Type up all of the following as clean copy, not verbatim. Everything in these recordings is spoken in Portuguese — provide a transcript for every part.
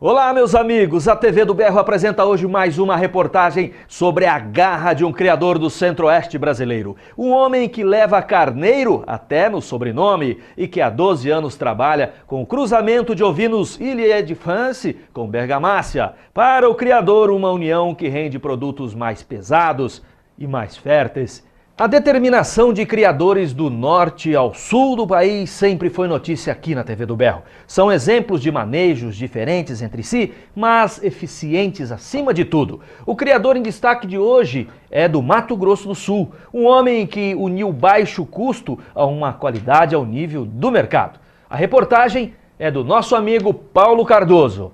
Olá, meus amigos! A TV do Berro apresenta hoje mais uma reportagem sobre a garra de um criador do centro-oeste brasileiro. Um homem que leva carneiro até no sobrenome e que há 12 anos trabalha com o cruzamento de ovinos Ile-de-France com Bergamácia. Para o criador, uma união que rende produtos mais pesados e mais férteis. A determinação de criadores do norte ao sul do país sempre foi notícia aqui na TV do Berro. São exemplos de manejos diferentes entre si, mas eficientes acima de tudo. O criador em destaque de hoje é do Mato Grosso do Sul, um homem que uniu baixo custo a uma qualidade ao nível do mercado. A reportagem é do nosso amigo Paulo Cardoso.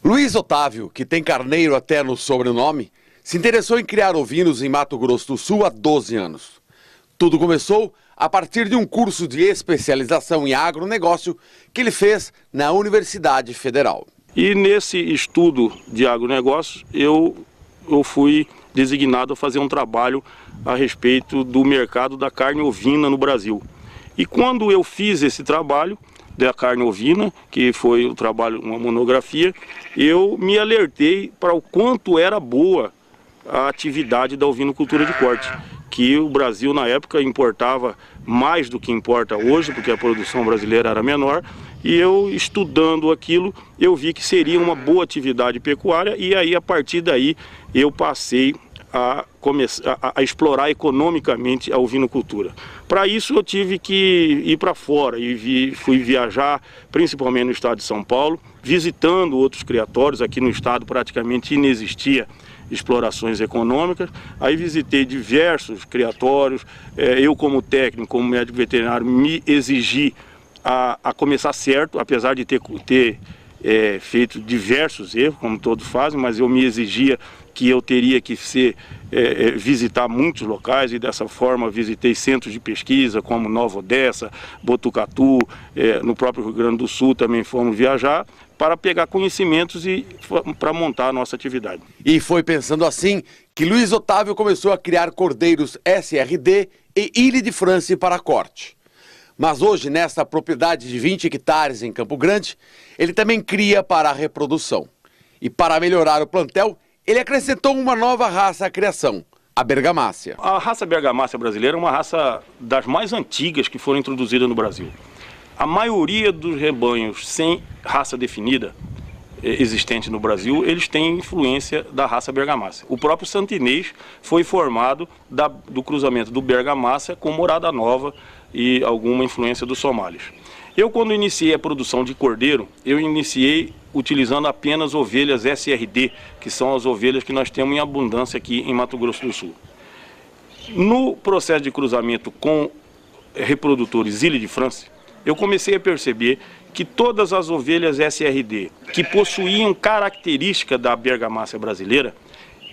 Luiz Otávio, que tem carneiro até no sobrenome, se interessou em criar ovinos em Mato Grosso do Sul há 12 anos. Tudo começou a partir de um curso de especialização em agronegócio que ele fez na Universidade Federal. E nesse estudo de agronegócio, eu fui designado a fazer um trabalho a respeito do mercado da carne ovina no Brasil. E quando eu fiz esse trabalho da carne ovina, que foi o trabalho, uma monografia, eu me alertei para o quanto era boa a atividade da ovinocultura de corte, que o Brasil na época importava mais do que importa hoje, porque a produção brasileira era menor, e eu estudando aquilo, eu vi que seria uma boa atividade pecuária, e aí a partir daí eu passei a explorar economicamente a ovinocultura. Para isso eu tive que ir para fora e fui viajar, principalmente no estado de São Paulo, visitando outros criatórios. Aqui no estado praticamente inexistia explorações econômicas. Aí visitei diversos criatórios, eu como técnico, como médico veterinário, me exigi a começar certo, apesar de ter feito diversos erros, como todos fazem, mas eu me exigia que eu teria que visitar muitos locais, e dessa forma visitei centros de pesquisa como Nova Odessa, Botucatu, no próprio Rio Grande do Sul também fomos viajar para pegar conhecimentos e para montar a nossa atividade. E foi pensando assim que Luiz Otávio começou a criar cordeiros SRD e Ile-de-France para corte. Mas hoje, nessa propriedade de 20 hectares em Campo Grande, ele também cria para a reprodução. E para melhorar o plantel, ele acrescentou uma nova raça à criação, a Bergamácia. A raça Bergamácia brasileira é uma raça das mais antigas que foram introduzidas no Brasil. A maioria dos rebanhos sem raça definida existente no Brasil, eles têm influência da raça Bergamácia. O próprio Santinês foi formado do cruzamento do Bergamácia com Morada Nova e alguma influência dos somalis. Eu, quando iniciei a produção de cordeiro, eu iniciei utilizando apenas ovelhas SRD, que são as ovelhas que nós temos em abundância aqui em Mato Grosso do Sul. No processo de cruzamento com reprodutores Ile-de-France, eu comecei a perceber que todas as ovelhas SRD que possuíam característica da Bergamácia brasileira,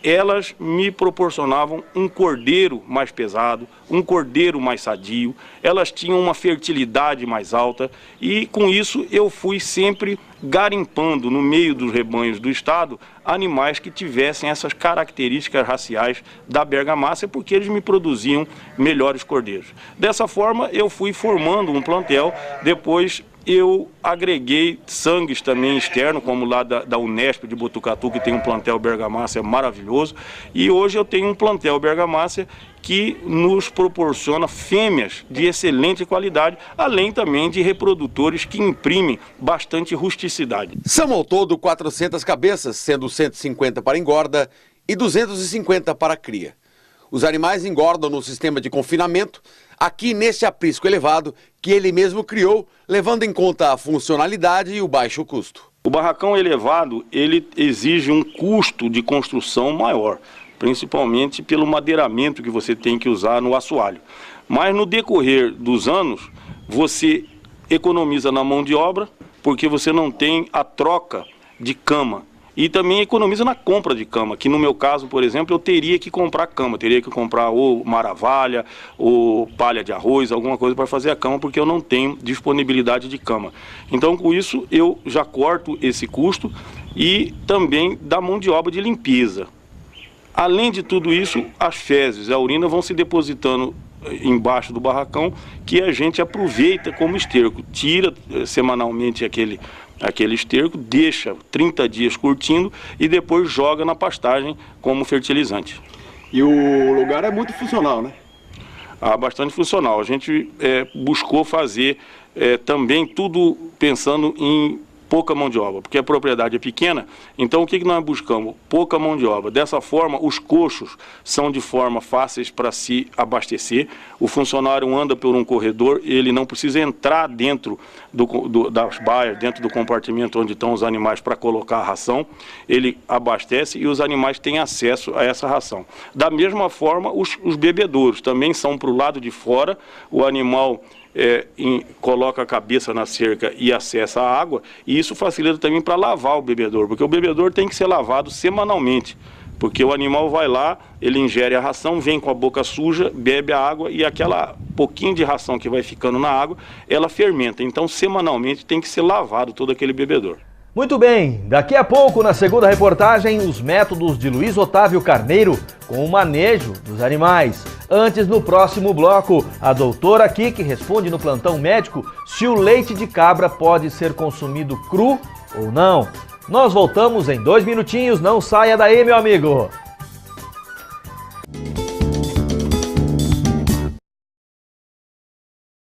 elas me proporcionavam um cordeiro mais pesado, um cordeiro mais sadio, elas tinham uma fertilidade mais alta, e com isso eu fui sempre garimpando no meio dos rebanhos do estado animais que tivessem essas características raciais da Bergamácia, porque eles me produziam melhores cordeiros. Dessa forma eu fui formando um plantel. Depois eu agreguei sangues também externos, como lá da Unesp de Botucatu, que tem um plantel Bergamácia maravilhoso. E hoje eu tenho um plantel Bergamácia que nos proporciona fêmeas de excelente qualidade, além também de reprodutores que imprimem bastante rusticidade. São ao todo 400 cabeças, sendo 150 para engorda e 250 para cria. Os animais engordam no sistema de confinamento, aqui nesse aprisco elevado que ele mesmo criou, levando em conta a funcionalidade e o baixo custo. O barracão elevado, ele exige um custo de construção maior, principalmente pelo madeiramento que você tem que usar no assoalho. Mas no decorrer dos anos, você economiza na mão de obra, porque você não tem a troca de cama. E também economiza na compra de cama, que no meu caso, por exemplo, eu teria que comprar cama, teria que comprar ou maravalha, ou palha de arroz, alguma coisa para fazer a cama, porque eu não tenho disponibilidade de cama. Então, com isso, eu já corto esse custo e também da mão de obra de limpeza. Além de tudo isso, as fezes, a urina vão se depositando embaixo do barracão, que a gente aproveita como esterco, tira semanalmente aquele esterco, deixa 30 dias curtindo e depois joga na pastagem como fertilizante. E o lugar é muito funcional, né? Bastante funcional. A gente buscou fazer também tudo pensando em pouca mão de obra, porque a propriedade é pequena, então o que nós buscamos? Pouca mão de obra. Dessa forma, os coxos são de forma fáceis para se abastecer, o funcionário anda por um corredor, ele não precisa entrar dentro das baias, dentro do compartimento onde estão os animais para colocar a ração, ele abastece e os animais têm acesso a essa ração. Da mesma forma, os bebedouros também são para o lado de fora, o animal coloca a cabeça na cerca e acessa a água, e isso facilita também para lavar o bebedouro, porque o bebedouro tem que ser lavado semanalmente, porque o animal vai lá, ele ingere a ração, vem com a boca suja, bebe a água e aquela pouquinho de ração que vai ficando na água, ela fermenta, então semanalmente tem que ser lavado todo aquele bebedouro. Muito bem, daqui a pouco, na segunda reportagem, os métodos de Luiz Otávio Carneiro com o manejo dos animais. Antes, no próximo bloco, a doutora Kiki responde no plantão médico se o leite de cabra pode ser consumido cru ou não. Nós voltamos em 2 minutinhos, não saia daí, meu amigo!